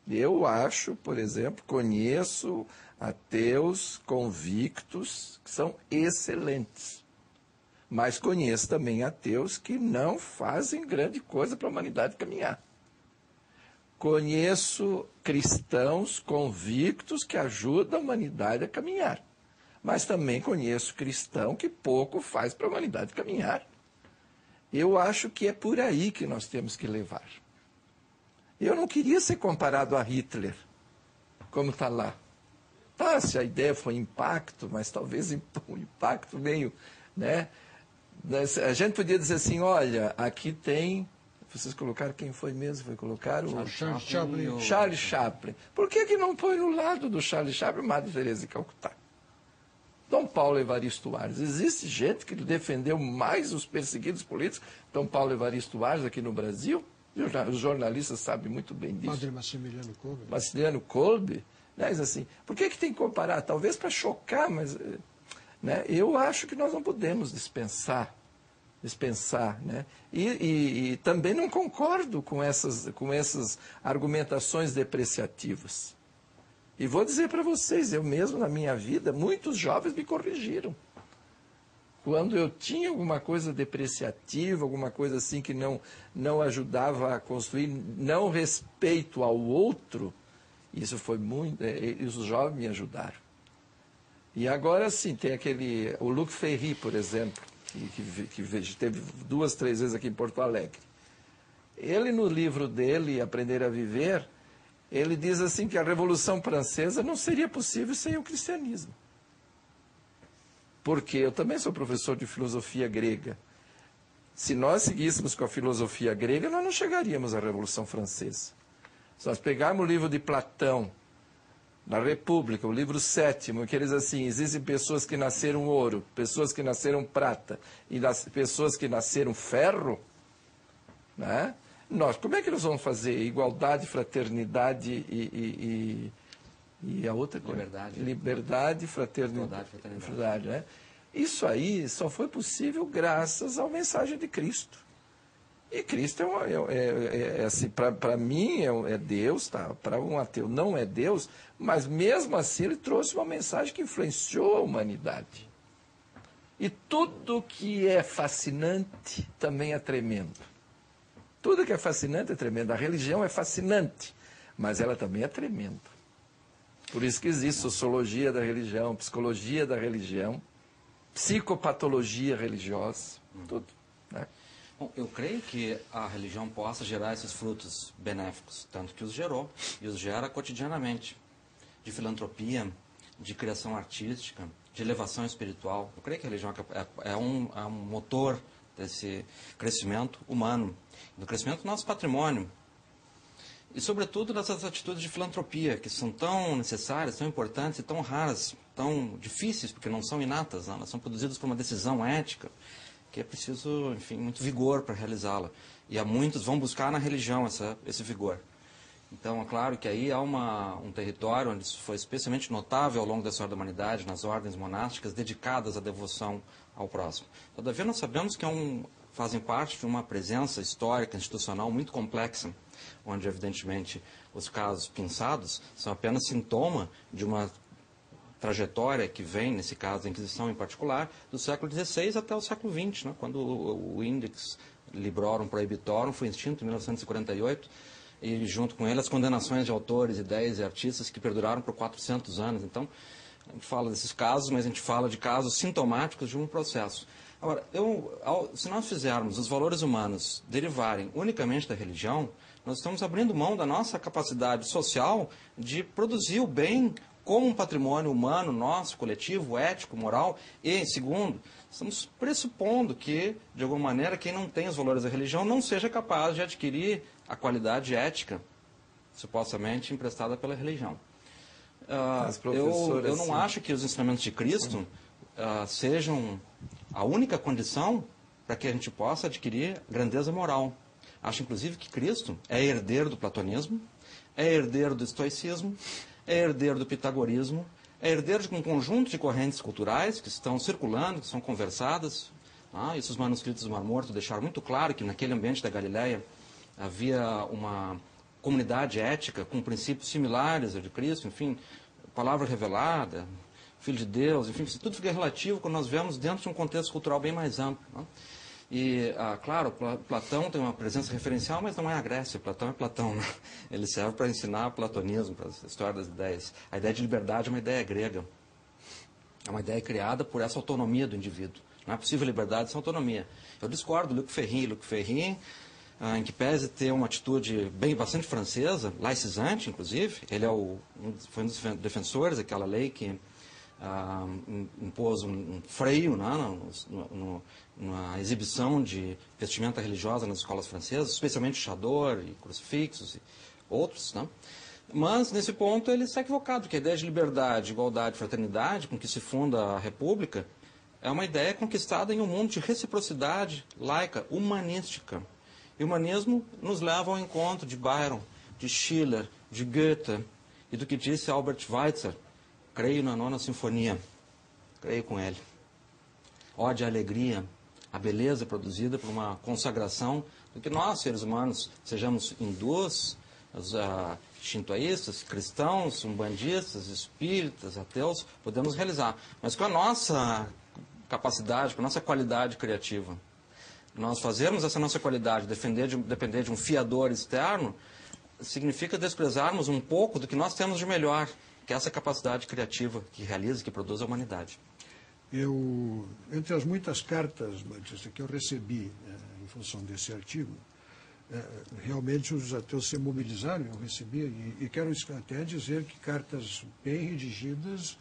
Eu acho, por exemplo, conheço ateus convictos que são excelentes, mas conheço também ateus que não fazem grande coisa para a humanidade caminhar. Conheço cristãos convictos que ajudam a humanidade a caminhar, mas também conheço cristão que pouco faz para a humanidade caminhar. Eu acho que é por aí que nós temos que levar. Eu não queria ser comparado a Hitler, como está lá. Tá, se a ideia foi impacto, mas talvez um impacto meio, né? A gente podia dizer assim, olha, aqui tem... Vocês colocaram quem foi mesmo? Foi colocar o Charles Chaplin. Por que não põe no lado do Charles Chaplin Madre Teresa de Calcutá? Dom Paulo Evaristo Arnes. Existe gente que defendeu mais os perseguidos políticos. Dom Paulo Evaristo Arnes aqui no Brasil. Os jornalistas sabem muito bem disso. Padre Massimiliano Kolbe. Massimiliano Kolbe. Né? Assim, por que tem que comparar? Talvez para chocar, mas... Né? Eu acho que nós não podemos dispensar. Né? E também não concordo com essas argumentações depreciativas. E vou dizer para vocês, eu mesmo na minha vida, muitos jovens me corrigiram. Quando eu tinha alguma coisa depreciativa, alguma coisa assim que não ajudava a construir, não respeito ao outro, isso foi muito... os jovens me ajudaram. E agora sim, tem o Luc Ferry, por exemplo, que esteve 2, 3 vezes aqui em Porto Alegre. Ele, no livro dele, Aprender a Viver, ele diz assim que a Revolução Francesa não seria possível sem o cristianismo. Porque eu também sou professor de filosofia grega. Se nós seguíssemos com a filosofia grega, nós não chegaríamos à Revolução Francesa. Se nós pegarmos o livro de Platão, na República, o livro 7º, que eles assim, existem pessoas que nasceram ouro, pessoas que nasceram prata e pessoas que nasceram ferro, né? Nós, como é que nós vamos fazer igualdade, fraternidade e a outra coisa? Liberdade. Liberdade, fraternidade, né? Isso aí só foi possível graças à mensagem de Cristo. E Cristo assim, para mim é Deus, tá? Para um ateu não é Deus, mas mesmo assim ele trouxe uma mensagem que influenciou a humanidade. E tudo que é fascinante também é tremendo. Tudo que é fascinante é tremendo. A religião é fascinante, mas ela também é tremenda. Por isso que existe sociologia da religião, psicologia da religião, psicopatologia religiosa, tudo, né? Bom, eu creio que a religião possa gerar esses frutos benéficos, tanto que os gerou, e os gera cotidianamente, de filantropia, de criação artística, de elevação espiritual. Eu creio que a religião é um motor desse crescimento humano, do crescimento do nosso patrimônio, e sobretudo dessas atitudes de filantropia, que são tão necessárias, tão importantes e tão raras, tão difíceis, porque não são inatas, não, elas são produzidas por uma decisão ética, que é preciso, enfim, muito vigor para realizá-la. E há muitos vão buscar na religião esse vigor. Então, é claro que aí há um território onde isso foi especialmente notável ao longo da história da humanidade, nas ordens monásticas dedicadas à devoção ao próximo. Todavia, nós sabemos que fazem parte de uma presença histórica, institucional muito complexa, onde, evidentemente, os casos pinçados são apenas sintoma de uma trajetória que vem, nesse caso da Inquisição em particular, do século XVI até o século XX, né, quando o Index Librorum Prohibitorum foi extinto em 1948, e junto com ele as condenações de autores, ideias e artistas que perduraram por 400 anos. Então, a gente fala desses casos, mas a gente fala de casos sintomáticos de um processo. Agora, se nós fizermos os valores humanos derivarem unicamente da religião, nós estamos abrindo mão da nossa capacidade social de produzir o bem como um patrimônio humano nosso, coletivo, ético, moral. E, segundo, estamos pressupondo que, de alguma maneira, quem não tem os valores da religião não seja capaz de adquirir a qualidade ética, supostamente emprestada pela religião. Eu não acho que os ensinamentos de Cristo sejam a única condição para que a gente possa adquirir grandeza moral. Acho, inclusive, que Cristo é herdeiro do platonismo, é herdeiro do estoicismo, é herdeiro do pitagorismo, é herdeiro de um conjunto de correntes culturais que estão circulando, que são conversadas. Esses manuscritos do Mar Morto deixaram muito claro que naquele ambiente da Galileia havia uma comunidade ética com princípios similares ao de Cristo, enfim, palavra revelada, Filho de Deus, enfim, isso tudo fica relativo quando nós vemos dentro de um contexto cultural bem mais amplo, né? E, claro, Platão tem uma presença referencial, mas não é a Grécia. Platão é Platão, né? Ele serve para ensinar platonismo, para a história das ideias. A ideia de liberdade é uma ideia grega. É uma ideia criada por essa autonomia do indivíduo. Não é possível liberdade sem autonomia. Eu discordo do Luc Ferry. Luc Ferry, em que pese ter uma atitude bastante francesa, laicizante, inclusive, ele foi um dos defensores daquela lei que impôs um freio, né, na exibição de vestimenta religiosa nas escolas francesas, especialmente chador e crucifixos e outros, né? Mas, nesse ponto, ele está equivocado, porque a ideia de liberdade, igualdade, fraternidade, com que se funda a República, é uma ideia conquistada em um mundo de reciprocidade laica, humanística. E o humanismo nos leva ao encontro de Byron, de Schiller, de Goethe e do que disse Albert Schweitzer: creio na 9ª Sinfonia, creio com ele. Ode a alegria, a beleza produzida por uma consagração do que nós, seres humanos, sejamos hindus, shintoístas, cristãos, umbandistas, espíritas, ateus, podemos realizar. Mas com a nossa capacidade, com a nossa qualidade criativa, nós fazermos essa nossa qualidade depender de um fiador externo, significa desprezarmos um pouco do que nós temos de melhor, que é essa capacidade criativa que realiza, que produz a humanidade. Entre as muitas cartas, Batista, que eu recebi em função desse artigo, realmente os ateus se mobilizaram, eu recebi, e quero até dizer que cartas bem redigidas,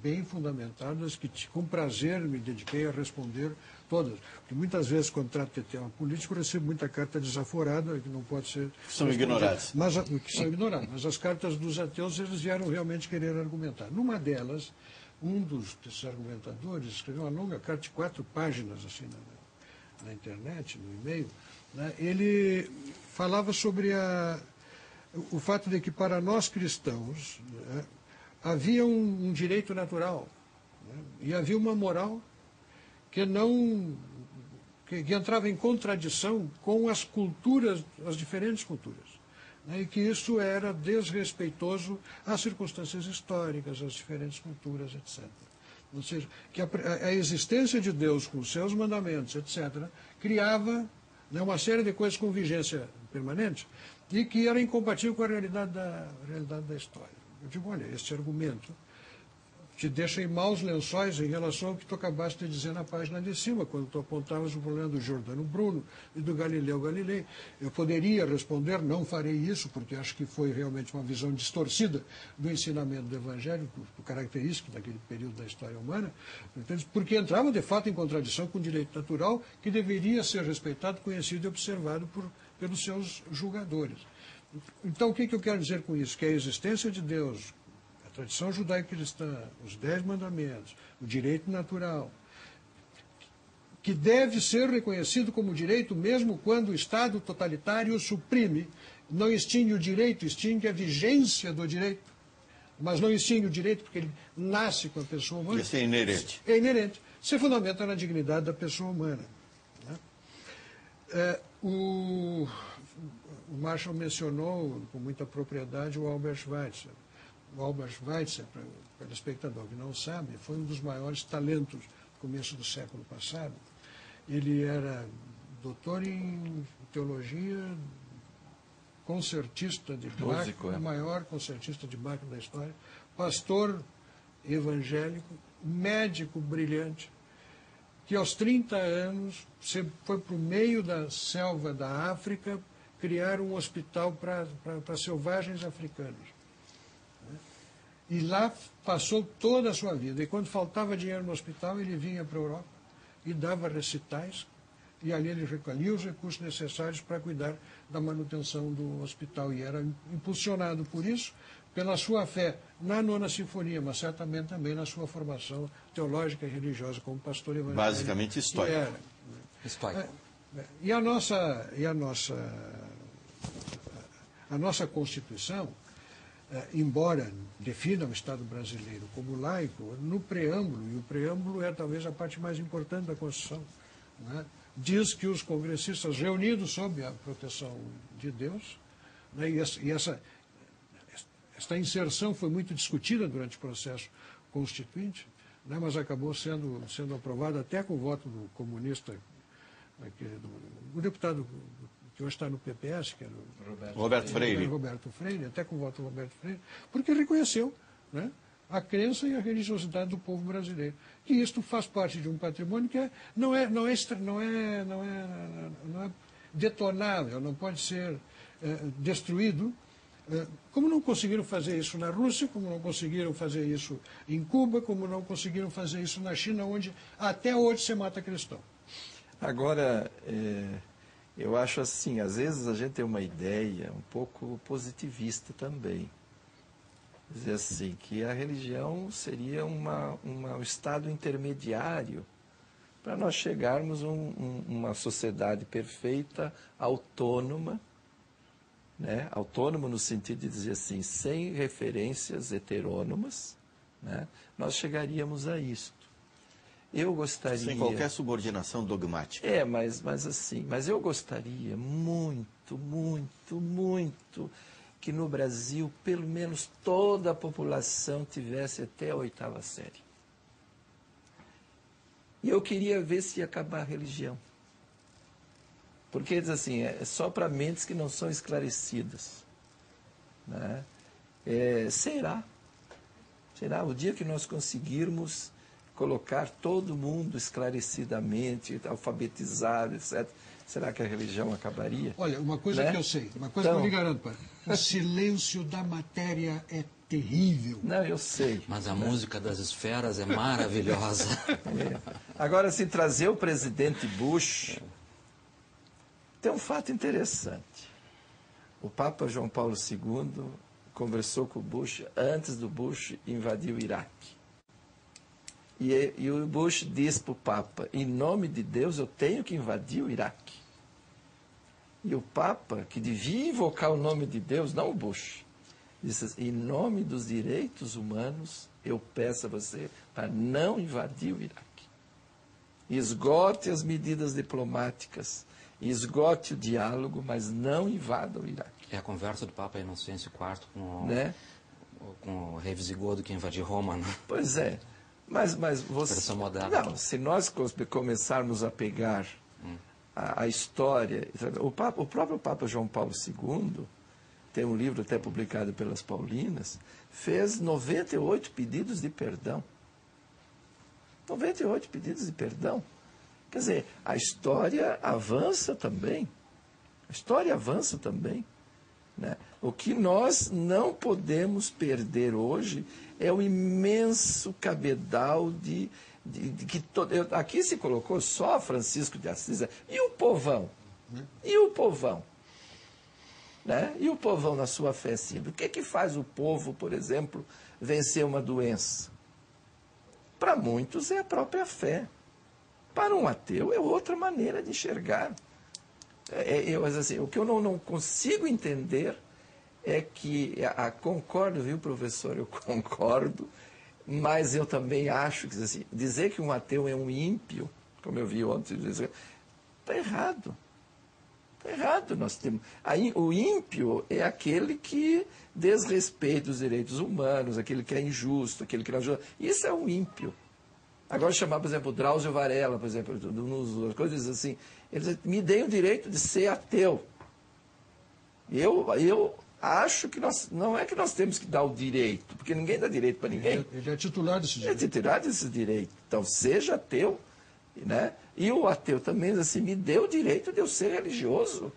bem fundamentadas, que com prazer me dediquei a responder todas. Porque muitas vezes, quando trato de tema político, eu recebo muita carta desaforada, que não pode ser... São ignoradas. Que são ignoradas. Mas as cartas dos ateus, eles vieram realmente querer argumentar. Numa delas, desses argumentadores escreveu uma longa carta de 4 páginas, assim, na internet, no e-mail, né? Ele falava sobre o fato de que, para nós cristãos, né, havia um direito natural, né, e havia uma moral que entrava em contradição com as culturas, as diferentes culturas, né, e que isso era desrespeitoso às circunstâncias históricas, às diferentes culturas, etc. Ou seja, que a existência de Deus com os seus mandamentos, etc., criava, né, uma série de coisas com vigência permanente e que era incompatível com a realidade da história. Eu digo, olha, esse argumento te deixa em maus lençóis em relação ao que tu acabaste de dizer na página de cima, quando tu apontavas o problema do Giordano Bruno e do Galileu Galilei. Eu poderia responder, não farei isso, porque acho que foi realmente uma visão distorcida do ensinamento do Evangelho, característico daquele período da história humana, porque entrava de fato em contradição com o direito natural, que deveria ser respeitado, conhecido e observado pelos seus julgadores. Então, o que eu quero dizer com isso? Que a existência de Deus, a tradição judaico-cristã, os 10 mandamentos, o direito natural, que deve ser reconhecido como direito mesmo quando o Estado totalitário o suprime, não extingue o direito, extingue a vigência do direito, mas não extingue o direito porque ele nasce com a pessoa humana. Isso é inerente. É inerente. Se fundamenta na dignidade da pessoa humana, né? O Marshall mencionou com muita propriedade o Albert Schweitzer. O Albert Schweitzer, para o espectador que não sabe, foi um dos maiores talentos do começo do século passado. Ele era doutor em teologia, concertista de Bach, o maior concertista de Bach da história, pastor evangélico, médico brilhante, que aos 30 anos foi para o meio da selva da África criar um hospital para selvagens africanos. E lá passou toda a sua vida. E quando faltava dinheiro no hospital, ele vinha para a Europa e dava recitais, e ali ele recolhia os recursos necessários para cuidar da manutenção do hospital. E era impulsionado por isso, pela sua fé na Nona Sinfonia, mas certamente também na sua formação teológica e religiosa como pastor evangélico. Basicamente histórico. Histórico. E a nossa Constituição, embora defina o Estado brasileiro como laico, no preâmbulo, e o preâmbulo é talvez a parte mais importante da Constituição, né, diz que os congressistas reunidos sob a proteção de Deus, né, esta inserção foi muito discutida durante o processo constituinte, né, mas acabou sendo aprovada até com o voto do comunista, do deputado que hoje está no PPS, que era o Roberto Freire, até com o voto do Roberto Freire, porque reconheceu, né, a crença e a religiosidade do povo brasileiro. Que isto faz parte de um patrimônio que não é detonável, não pode ser destruído, como não conseguiram fazer isso na Rússia, como não conseguiram fazer isso em Cuba, como não conseguiram fazer isso na China, onde até hoje se mata cristão. Agora, eu acho assim, às vezes a gente tem uma ideia um pouco positivista também. Dizer assim, que a religião seria um estado intermediário para nós chegarmos a uma sociedade perfeita, autônoma, né? Autônoma no sentido de dizer assim, sem referências heterônomas, né? Nós chegaríamos a isto. Eu gostaria... Sem qualquer subordinação dogmática. Mas eu gostaria muito, muito, muito que no Brasil, pelo menos toda a população tivesse até a 8ª série. E eu queria ver se ia acabar a religião. Porque, diz assim, é só para mentes que não são esclarecidas. Né? Será o dia que nós conseguirmos colocar todo mundo esclarecidamente, alfabetizado, etc., será que a religião acabaria? Olha, uma coisa, né, que eu sei, uma coisa, então, que eu lhe garanto, pai, o silêncio da matéria é terrível. Não, eu sei. Mas a música das esferas é maravilhosa. Agora, se trazer o presidente Bush, tem um fato interessante. O Papa João Paulo II conversou com o Bush antes do Bush invadir o Iraque. E o Bush disse para o Papa, em nome de Deus eu tenho que invadir o Iraque. E o Papa, que devia invocar o nome de Deus, não o Bush, disse assim, em nome dos direitos humanos, eu peço a você para não invadir o Iraque. Esgote as medidas diplomáticas, esgote o diálogo, mas não invada o Iraque. É a conversa do Papa Inocêncio IV Né? com o rei visigodo que invadiu Roma, né? Pois é. Mas você... Expressão moderna. Não, se nós começarmos a pegar a história... O próprio Papa João Paulo II, tem um livro até publicado pelas Paulinas, fez 98 pedidos de perdão. 98 pedidos de perdão. Quer dizer, a história avança também. A história avança também. Né? O que nós não podemos perder hoje é o imenso cabedal aqui se colocou só Francisco de Assis. E o povão? E o povão? Né? E o povão na sua fé simples? O que é que faz o povo, por exemplo, vencer uma doença? Para muitos é a própria fé. Para um ateu é outra maneira de enxergar. Assim, o que eu não consigo entender é que, concordo, viu, professor, eu concordo, mas eu também acho que assim, dizer que um ateu é um ímpio, como eu vi ontem, está errado. Está errado. O ímpio é aquele que desrespeita os direitos humanos, aquele que é injusto, aquele que não ajuda. Isso é um ímpio. Agora, chamar, por exemplo, Drauzio Varela, por exemplo, nas coisas assim, ele diz, me dê o direito de ser ateu. Eu acho que não é que nós temos que dar o direito, porque ninguém dá direito para ninguém. Ele é titular desse direito. É titular desse direito. Então, seja ateu, né? E o ateu também diz assim, me dê o direito de eu ser religioso.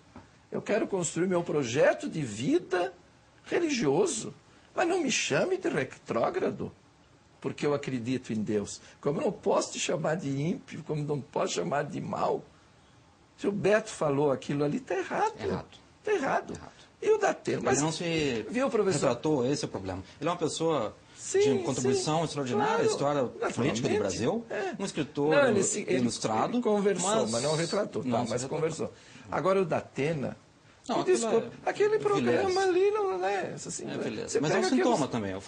Eu quero construir meu projeto de vida religioso, mas não me chame de retrógrado, porque eu acredito em Deus. Como eu não posso te chamar de ímpio, como não posso chamar de mal. Se o Beto falou aquilo ali, está errado. Está errado. E o Datena? Mas ele não se retratou, esse é o problema. Ele é uma pessoa de contribuição extraordinária à história política do Brasil, um escritor ilustrado. Ele conversou, mas não retratou. Mas conversou. Agora o Datena... Não, aquele programa ali não é assim. Mas é um sintoma também. Eu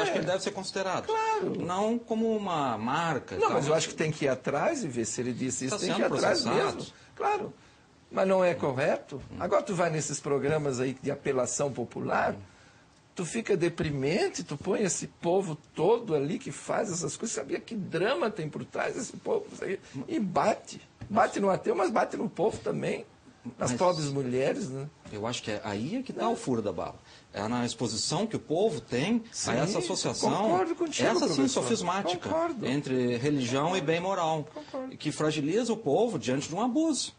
acho que ele deve ser considerado. Claro. Não como uma marca. Não, mas eu acho que tem que ir atrás e ver se ele disse isso. Tem que ir atrás mesmo. Claro. Mas não é correto. Agora tu vai nesses programas aí de apelação popular, tu fica deprimente, tu põe esse povo todo ali que faz essas coisas, sabia que drama tem por trás desse povo? E bate. Bate no ateu, mas bate no povo também. Nas pobres mulheres, né? Eu acho que aí é que está o furo da bala. É na exposição que o povo tem a essa associação, concordo contigo, essa sim, professor. sofismática, Concordo. entre religião e bem moral, que fragiliza o povo diante de um abuso.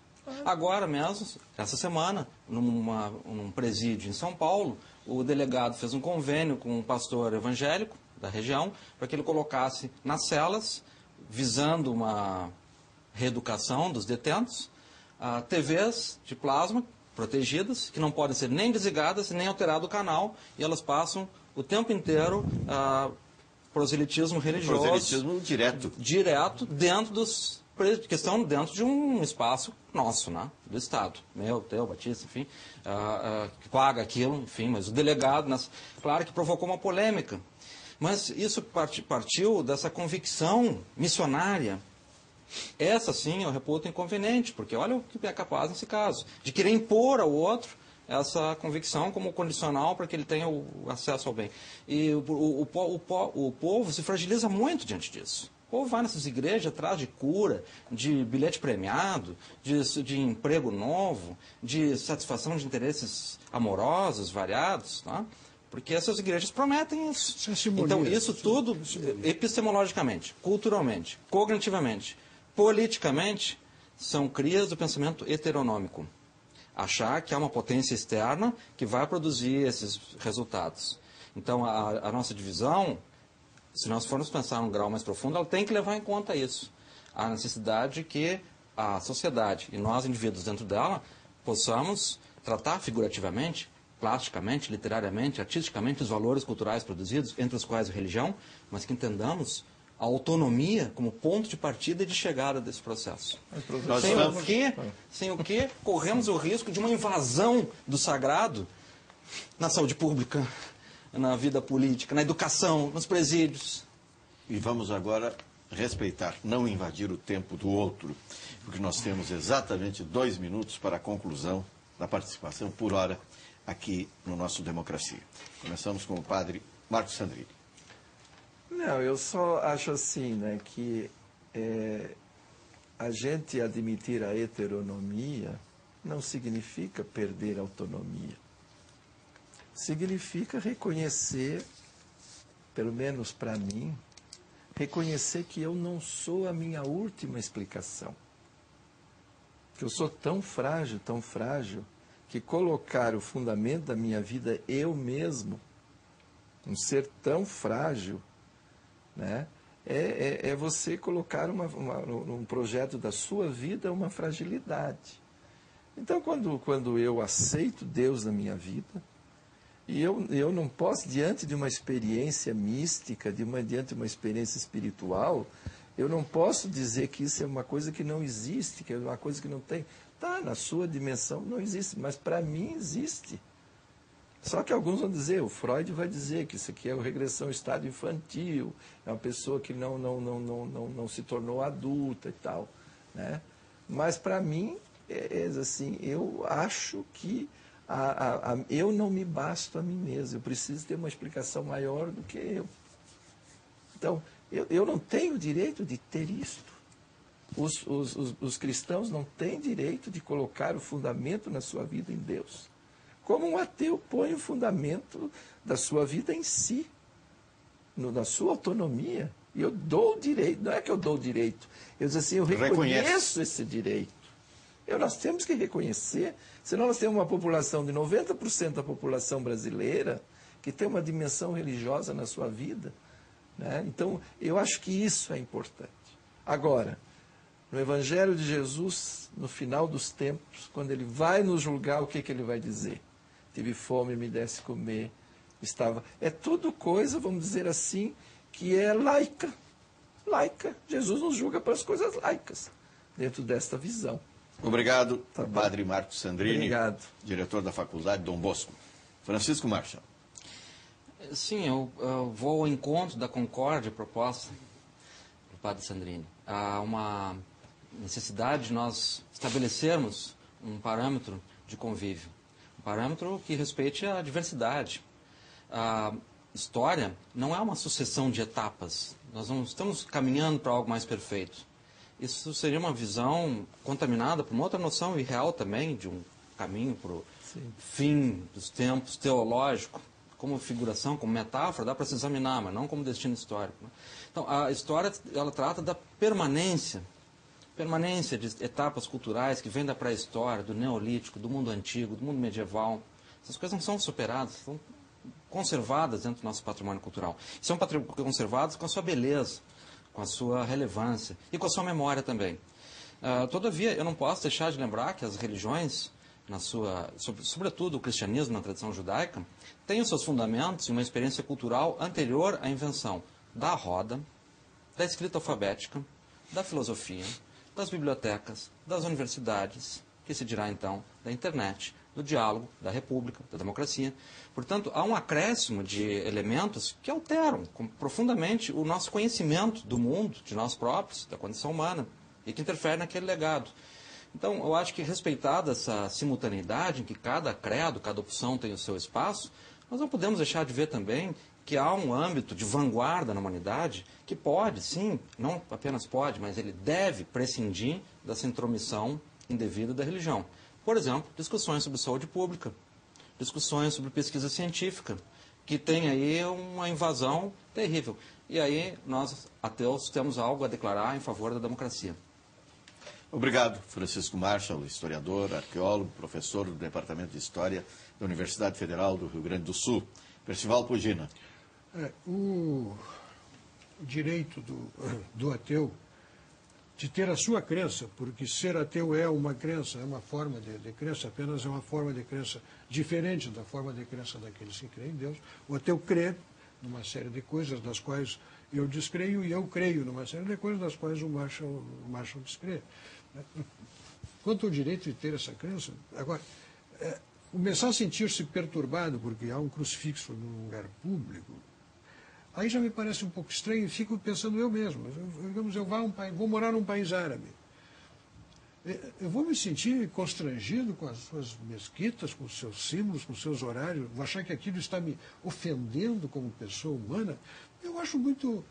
Agora mesmo, essa semana, num presídio em São Paulo, o delegado fez um convênio com um pastor evangélico da região para que ele colocasse nas celas, visando uma reeducação dos detentos, TVs de plasma protegidas, que não podem ser nem desligadas nem alterado o canal, e elas passam o tempo inteiro proselitismo religioso. Proselitismo direto dentro dos... que estão dentro de um espaço nosso, né? Do Estado. Meu, teu, Batista, enfim, que paga aquilo, enfim, mas o delegado... Claro que provocou uma polêmica, mas isso partiu dessa convicção missionária. Essa sim eu reputo inconveniente, porque olha o que é capaz nesse caso, de querer impor ao outro essa convicção como condicional para que ele tenha o acesso ao bem. E o povo se fragiliza muito diante disso. O povo vai nessas igrejas atrás de cura, de bilhete premiado, de emprego novo, de satisfação de interesses amorosos, variados, tá? Porque essas igrejas prometem isso. Então, isso tudo, epistemologicamente, culturalmente, cognitivamente, politicamente, são crias do pensamento heteronômico. Achar que há uma potência externa que vai produzir esses resultados. Então, a nossa divisão, se nós formos pensar num grau mais profundo, ela tem que levar em conta isso. A necessidade que a sociedade e nós, indivíduos dentro dela, possamos tratar figurativamente, plasticamente, literariamente, artisticamente, os valores culturais produzidos, entre os quais a religião, mas que entendamos a autonomia como ponto de partida e de chegada desse processo. Sem o que corremos o risco de uma invasão do sagrado na saúde pública, na vida política, na educação, nos presídios. E vamos agora respeitar, não invadir o tempo do outro, porque nós temos exatamente 2 minutos para a conclusão da participação por hora aqui no nosso Democracia. Começamos com o padre Marcos Sandrini. Não, eu só acho assim, né, que a gente admitir a heteronomia não significa perder a autonomia. Significa reconhecer, pelo menos para mim, reconhecer que eu não sou a minha última explicação. Que eu sou tão frágil, que colocar o fundamento da minha vida eu mesmo, um ser tão frágil, né, é você colocar num projeto da sua vida uma fragilidade. Então, quando eu aceito Deus na minha vida, e eu não posso, diante de uma experiência mística, diante de uma experiência espiritual, eu não posso dizer que isso é uma coisa que não existe, que é uma coisa que não tem. Tá, na sua dimensão não existe, mas para mim existe. Só que alguns vão dizer, o Freud vai dizer que isso aqui é uma regressão ao estado infantil, é uma pessoa que não se tornou adulta e tal, né? Mas para mim, assim, eu acho que eu não me basto a mim mesmo, eu preciso ter uma explicação maior do que eu. Então, eu não tenho direito de ter isto. Os cristãos não têm direito de colocar o fundamento na sua vida em Deus. Como um ateu põe o fundamento da sua vida em si, na sua autonomia. E eu dou o direito, não é que eu dou o direito, eu digo assim, eu reconheço esse direito. Nós temos que reconhecer, senão nós temos uma população de 90% da população brasileira que tem uma dimensão religiosa na sua vida, né? Então, eu acho que isso é importante. Agora, no Evangelho de Jesus, no final dos tempos, quando ele vai nos julgar, o que ele vai dizer? Tive fome, me desse comer, estava... É tudo coisa, vamos dizer assim, que é laica. Laica. Jesus nos julga para as coisas laicas, dentro desta visão. Obrigado, padre Marcos Sandrini, obrigado, diretor da Faculdade Dom Bosco. Francisco Marchal. Sim, eu vou ao encontro da concórdia proposta pelo padre Sandrini. Há uma necessidade de nós estabelecermos um parâmetro de convívio, um parâmetro que respeite a diversidade. A história não é uma sucessão de etapas, nós não estamos caminhando para algo mais perfeito. Isso seria uma visão contaminada por uma outra noção irreal também, de um caminho para o fim dos tempos teológico, como figuração, como metáfora, dá para se examinar, mas não como destino histórico, né? Então, a história, ela trata da permanência de etapas culturais que vêm da pré-história, do neolítico, do mundo antigo, do mundo medieval. Essas coisas não são superadas, são conservadas dentro do nosso patrimônio cultural. E são conservadas com a sua beleza, com a sua relevância e com a sua memória também. Todavia, eu não posso deixar de lembrar que as religiões, sobretudo o cristianismo na tradição judaica, têm os seus fundamentos em uma experiência cultural anterior à invenção da roda, da escrita alfabética, da filosofia, das bibliotecas, das universidades, que se dirá então da internet, do diálogo, da república, da democracia. Portanto, há um acréscimo de elementos que alteram profundamente o nosso conhecimento do mundo, de nós próprios, da condição humana, e que interferem naquele legado. Então, eu acho que respeitada essa simultaneidade em que cada credo, cada opção tem o seu espaço, nós não podemos deixar de ver também que há um âmbito de vanguarda na humanidade que pode, sim, não apenas pode, mas ele deve prescindir dessa intromissão indevida da religião. Por exemplo, discussões sobre saúde pública, discussões sobre pesquisa científica, que tem aí uma invasão terrível. E aí nós, ateus, temos algo a declarar em favor da democracia. Obrigado, Francisco Marchal, historiador, arqueólogo, professor do Departamento de História da Universidade Federal do Rio Grande do Sul. Percival Pugina. O direito do ateu de ter a sua crença, porque ser ateu é uma crença, é uma forma de crença, apenas é uma forma de crença diferente da forma de crença daqueles que creem em Deus. O ateu crê numa série de coisas das quais eu descreio e eu creio numa série de coisas das quais o Marshall descrê. Quanto ao direito de ter essa crença, agora, começar a sentir-se perturbado porque há um crucifixo num lugar público, aí já me parece um pouco estranho e fico pensando eu mesmo. Digamos, eu vou morar num país árabe. Eu vou me sentir constrangido com as suas mesquitas, com os seus símbolos, com os seus horários, vou achar que aquilo está me ofendendo como pessoa humana. Eu acho muito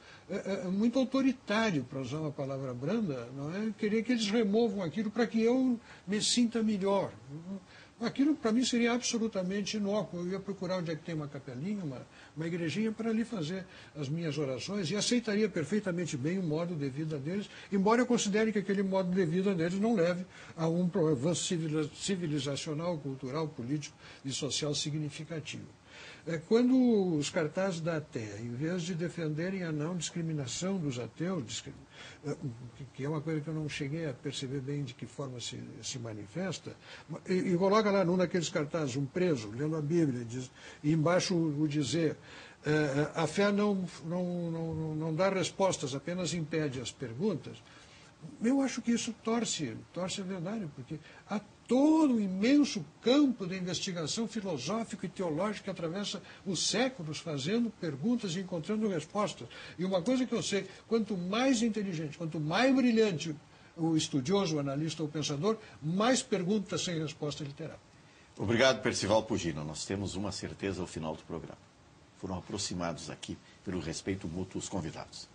autoritário, para usar uma palavra branda, não é? Querer que eles removam aquilo para que eu me sinta melhor. Aquilo, para mim, seria absolutamente inócuo. Eu ia procurar onde é que tem uma capelinha, uma igrejinha, para ali fazer as minhas orações e aceitaria perfeitamente bem o modo de vida deles, embora eu considere que aquele modo de vida deles não leve a um avanço civilizacional, cultural, político e social significativo. Quando os cartazes da ATEA, em vez de defenderem a não discriminação dos ateus, que é uma coisa que eu não cheguei a perceber bem de que forma se manifesta, e coloca lá num daqueles cartazes um preso, lendo a Bíblia, e embaixo o dizer, a fé não dá respostas, apenas impede as perguntas, eu acho que isso torce a verdade, porque há todo um imenso campo de investigação filosófica e teológica que atravessa os séculos, fazendo perguntas e encontrando respostas. E uma coisa que eu sei, quanto mais inteligente, quanto mais brilhante o estudioso, o analista ou o pensador, mais perguntas sem resposta ele terá. Obrigado, Percival Pugina. Nós temos uma certeza ao final do programa. Foram aproximados aqui pelo respeito mútuo os convidados.